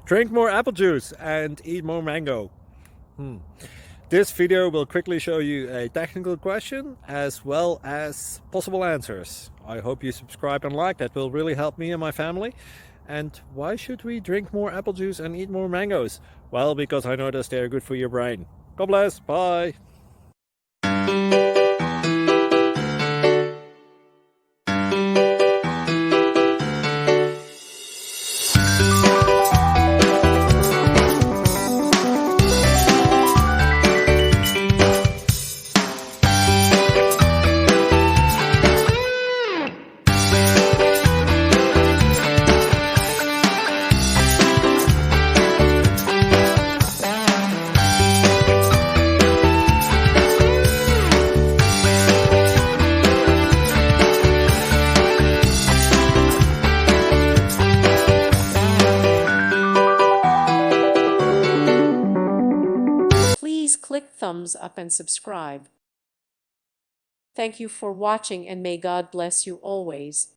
Drink more apple juice and eat more mango. This video will quickly show you a technical question as well as possible answers. I hope you subscribe and like, that will really help me and my family. And why should we drink more apple juice and eat more mangoes? Well, because I noticed they're good for your brain. God bless, bye! Please click thumbs up and subscribe. Thank you for watching, and may God bless you always.